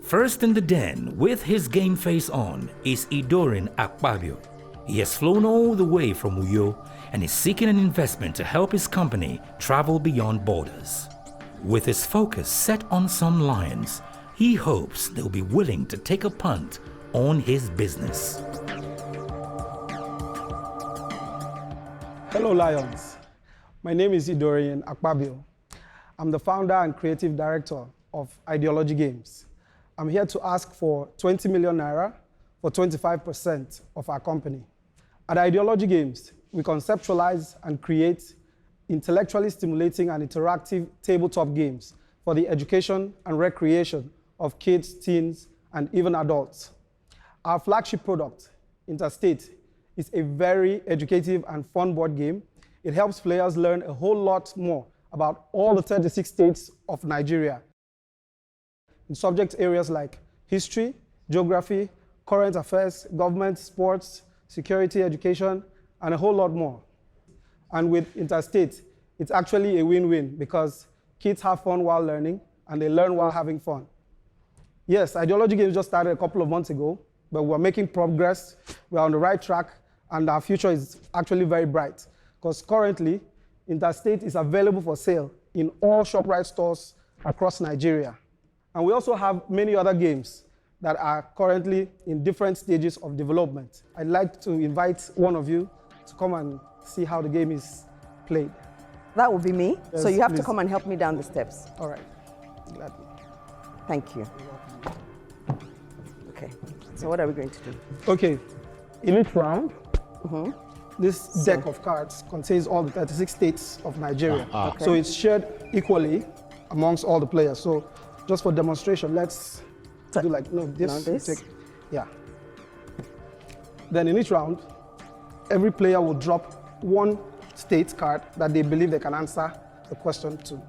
First in the den with his game face on is Idorenyin Akpabio. He has flown all the way from Uyo and is seeking an investment to help his company travel beyond borders. With his focus set on some lions, he hopes they'll be willing to take a punt on his business. Hello Lions, my name is Idorenyin Akpabio. I'm the founder and creative director of Aideology Games. I'm here to ask for 20 million naira for 25% of our company. At Aideology Games, we conceptualize and create intellectually stimulating and interactive tabletop games for the education and recreation of kids, teens, and even adults. Our flagship product, Interstate, is a very educative and fun board game. It helps players learn a whole lot more about all the 36 states of Nigeria in subject areas like history, geography, current affairs, government, sports, security, education, and a whole lot more. And with Interstate, it's actually a win-win because kids have fun while learning and they learn while having fun. Yes, Aideology Games just started a couple of months ago, but we're making progress, we're on the right track, and our future is actually very bright because currently, Interstate is available for sale in all ShopRite stores across Nigeria. And we also have many other games that are currently in different stages of development. I'd like to invite one of you to come and see how the game is played. That would be me. Yes, so you have please. to come and help me down the steps. All right, gladly. Thank you. Okay, so what are we going to do? Okay, in each round, this deck of cards contains all the 36 states of Nigeria. Okay. So it's shared equally amongst all the players. So just for demonstration, let's do like, no, this. Now this? Take, yeah. Then in each round, every player will drop one state card that they believe they can answer the question to.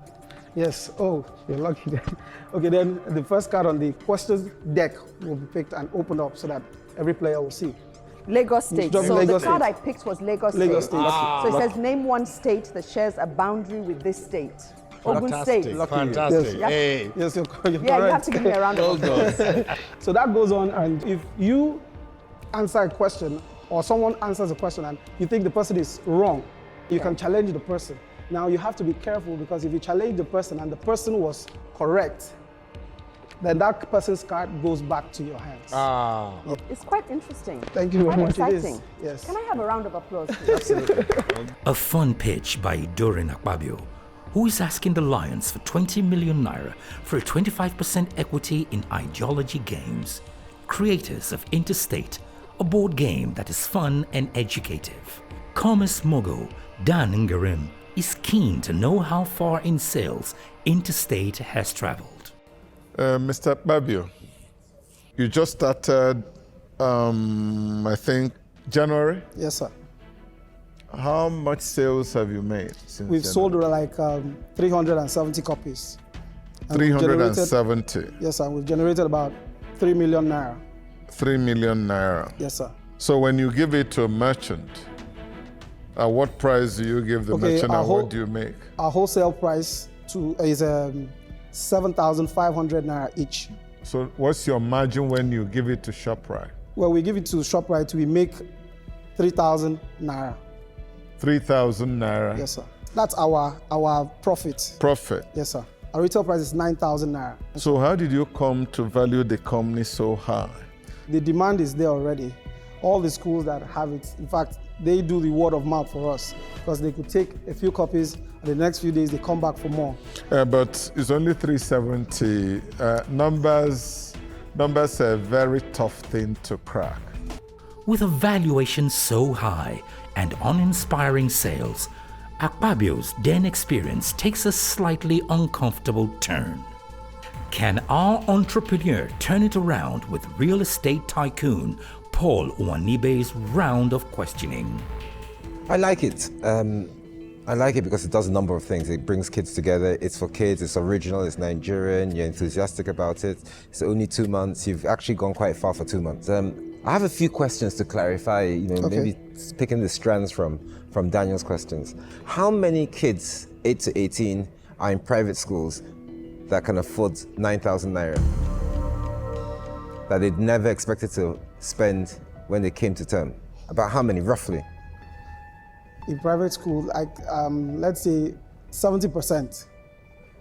Yes, oh, you're lucky. Okay, then the first card on the questions deck will be picked and opened up so that every player will see. Lagos State. Drop So Lagos the card State. I picked was Lagos Lagos State. State. So it says name one state that shares a boundary with this state. Ogun Fantastic. State. Fantastic. Yes. Hey. Yes, you're correct. Yeah, you have to give me a round of applause. So that goes on, and if you answer a question or someone answers a question and you think the person is wrong, you can challenge the person. Now you have to be careful because if you challenge the person and the person was correct, then that person's card goes back to your hands. It's quite interesting. Thank you very Quite much. It exciting. is. Yes. Can I have a round of applause, please? A fun pitch by Idorenyin Akpabio, who is asking the Lions for 20 million naira for a 25% equity in Aideology Games, creators of Interstate, a board game that is fun and educative. Commerce mogul Dan Ngarim is keen to know how far in sales Interstate has traveled. Mr. Akpabio, you just started, I think, January? Yes, sir. How much sales have you made since We've January? sold like 370 copies. And we've 370. Yes, sir. We've generated about 3 million naira. 3 million naira. Yes, sir. So when you give it to a merchant, at what price do you give the merchant and what do you make? Our wholesale price is 7,500 naira each. So what's your margin when you give it to ShopRite? Well, we give it to ShopRite, we make 3,000 naira. 3,000 naira. Yes, sir. That's our profit. Profit. Yes, sir. Our retail price is 9,000 naira. So how did you come to value the company so high? The demand is there already. All the schools that have it, in fact, they do the word of mouth for us because they could take a few copies and the next few days they come back for more. But it's only 370. Numbers are a very tough thing to crack. With a valuation so high and uninspiring sales, Akpabio's den experience takes a slightly uncomfortable turn. Can our entrepreneur turn it around with real estate tycoon Paul Nwanibe's round of questioning? I like it. I like it because it does a number of things. It brings kids together. It's for kids. It's original. It's Nigerian. You're enthusiastic about it. It's only 2 months. You've actually gone quite far for 2 months. I have a few questions to clarify. Maybe picking the strands from Daniel's questions. How many kids, 8 to 18, are in private schools that can afford 9,000 naira? that they'd never expected to spend when they came to term? About how many, roughly? In private school, let's say 70%.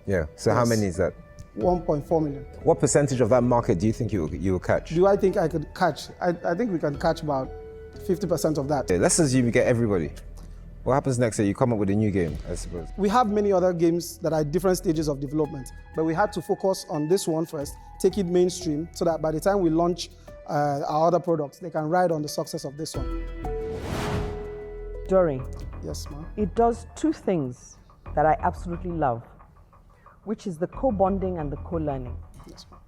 Yeah, so how many is that? 1.4 million. What percentage of that market do you think you will catch? Do I think I could catch? I think we can catch about 50% of that. Okay, let's assume you get everybody. What happens next year? You come up with a new game, I suppose. We have many other games that are at different stages of development, but we had to focus on this one first, take it mainstream, so that by the time we launch our other products, they can ride on the success of this one. Dory, Yes, ma'am. it does two things that I absolutely love, which is the co-bonding and the co-learning. Yes, ma'am.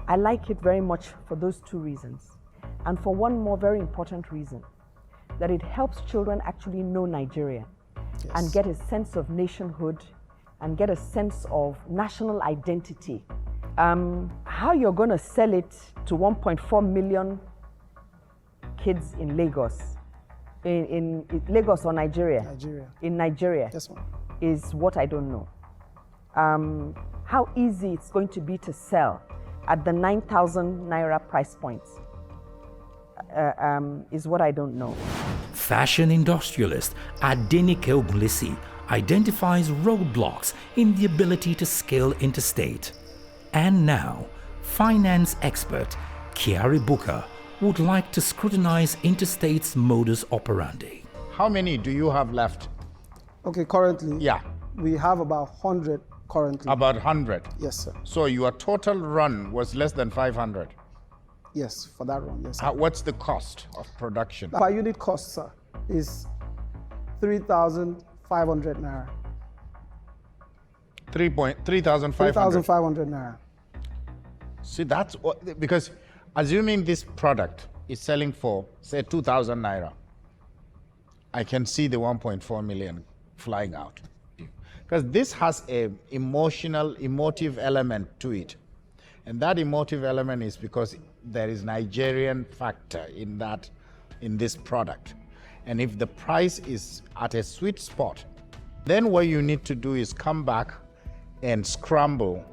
I like it very much for those two reasons. And for one more very important reason, that it helps children actually know Nigeria and get a sense of nationhood and get a sense of national identity. How you're going to sell it to 1.4 million kids in Lagos, in Lagos or Nigeria? Nigeria. In Nigeria. Yes, ma'am. Is what I don't know. How easy it's going to be to sell at the 9,000 naira price point is what I don't know. Fashion industrialist Adenike Ogunlesi identifies roadblocks in the ability to scale interstate. And now, finance expert Kiari Buka would like to scrutinize interstate's modus operandi. How many do you have left? Okay, currently, Yeah, we have about 100 currently. about 100. Yes, sir. So your total run was less than 500. Yes, for that run, yes, sir. What's the cost of production? Per unit cost, sir, is 3,500 naira. 3,500. 3,500 naira. See, that's what, because assuming this product is selling for, say, 2,000 naira, I can see the 1.4 million flying out. Because this has a emotive element to it. And that emotive element is because there is Nigerian factor in this product. And if the price is at a sweet spot, then what you need to do is come back and scramble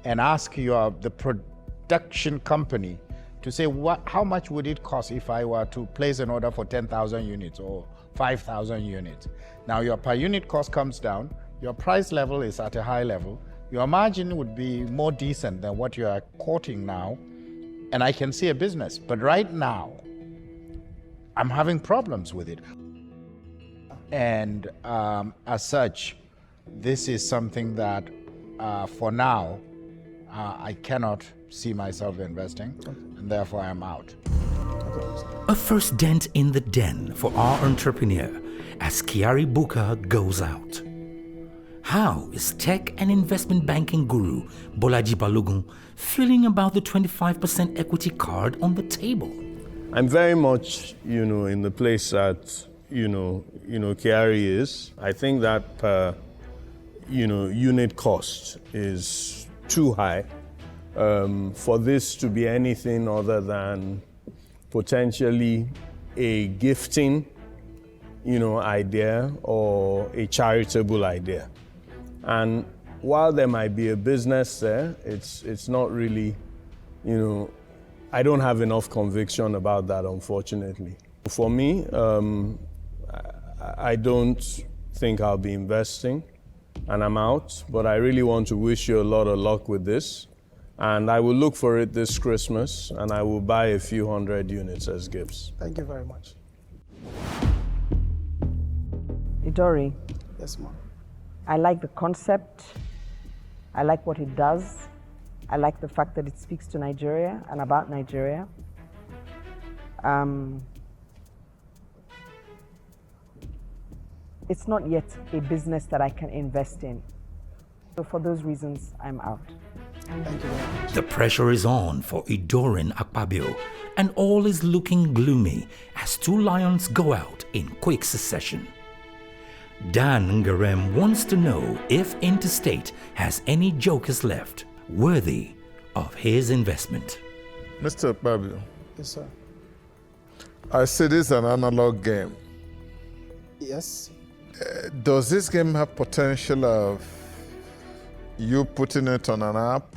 and ask the production company to say, how much would it cost if I were to place an order for 10,000 units or 5,000 units? Now your per unit cost comes down, your price level is at a high level, your margin would be more decent than what you are quoting now, and I can see a business. But right now, I'm having problems with it. And as such, this is something that for now, I cannot see myself investing, and therefore I'm out. A first dent in the den for our entrepreneur as Kiari Buka goes out. How is tech and investment banking guru Bolaji Balogun feeling about the 25% equity card on the table? I'm very much, in the place that, Kiari is. I think that, unit cost is too high for this to be anything other than potentially a gifting, idea or a charitable idea. And while there might be a business there, it's not really, I don't have enough conviction about that, unfortunately. For me, I don't think I'll be investing, and I'm out, but I really want to wish you a lot of luck with this. And I will look for it this Christmas, and I will buy a few hundred units as gifts. Thank you very much. Idori, Yes, ma'am. I like the concept. I like what it does. I like the fact that it speaks to Nigeria and about Nigeria. It's not yet a business that I can invest in. So for those reasons, I'm out. Thank you very much. The pressure is on for Idorenyin Akpabio, and all is looking gloomy as two lions go out in quick succession. Dan Ngarem wants to know if Interstate has any jokers left worthy of his investment. Mr. Akpabio, Yes, sir. I see this is an analog game. Yes. Does this game have potential of you putting it on an app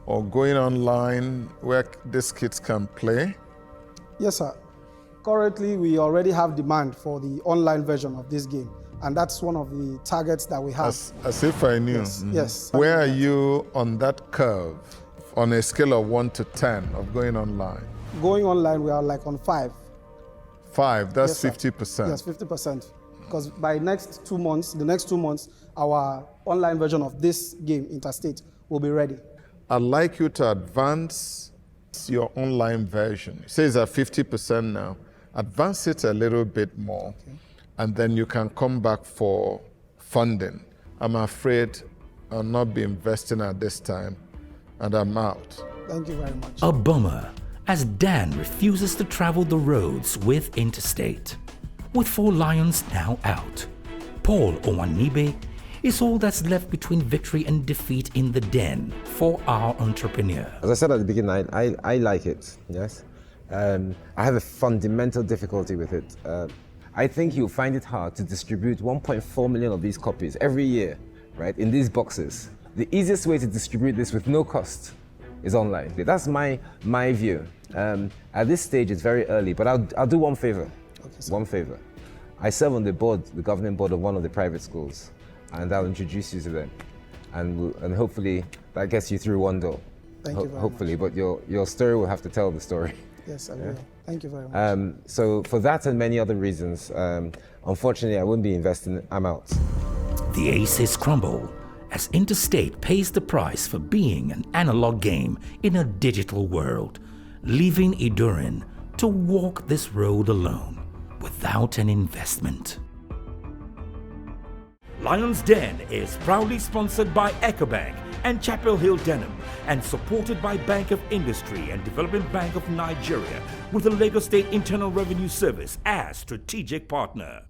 or going online where these kids can play? Yes, sir. Currently, we already have demand for the online version of this game, and that's one of the targets that we have. As if I knew. Yes, yes. Where are you on that curve, on a scale of 1 to 10 of going online? Going online, we are like on 5. 5, that's Yes, sir. 50%. Yes, 50%. Because by the next 2 months, our online version of this game, Interstate, will be ready. I'd like you to advance your online version. It says at 50% now. Advance it a little bit more, and then you can come back for funding. I'm afraid I'll not be investing at this time, and I'm out. Thank you very much. A bummer, as Dan refuses to travel the roads with Interstate. With 4 lions now out, Paul Owanibe is all that's left between victory and defeat in the den for our entrepreneur. As I said at the beginning, I like it, yes. I have a fundamental difficulty with it. I think you'll find it hard to distribute 1.4 million of these copies every year, right, in these boxes. The easiest way to distribute this with no cost is online. That's my view. At this stage, it's very early, but I'll do one favor. Okay, one favor. I serve on the board, the governing board of one of the private schools, and I'll introduce you to them, and hopefully that gets you through one door. Thank you very hopefully, much. But your story will have to tell the story. Yes, I will. Thank you very much. So for that and many other reasons, unfortunately, I wouldn't be investing. I'm out. The aces crumble as Interstate pays the price for being an analog game in a digital world, leaving Idoren to walk this road alone without an investment. Lion's Den is proudly sponsored by EcoBank and Chapel Hill Denim and supported by Bank of Industry and Development Bank of Nigeria with the Lagos State Internal Revenue Service as strategic partner.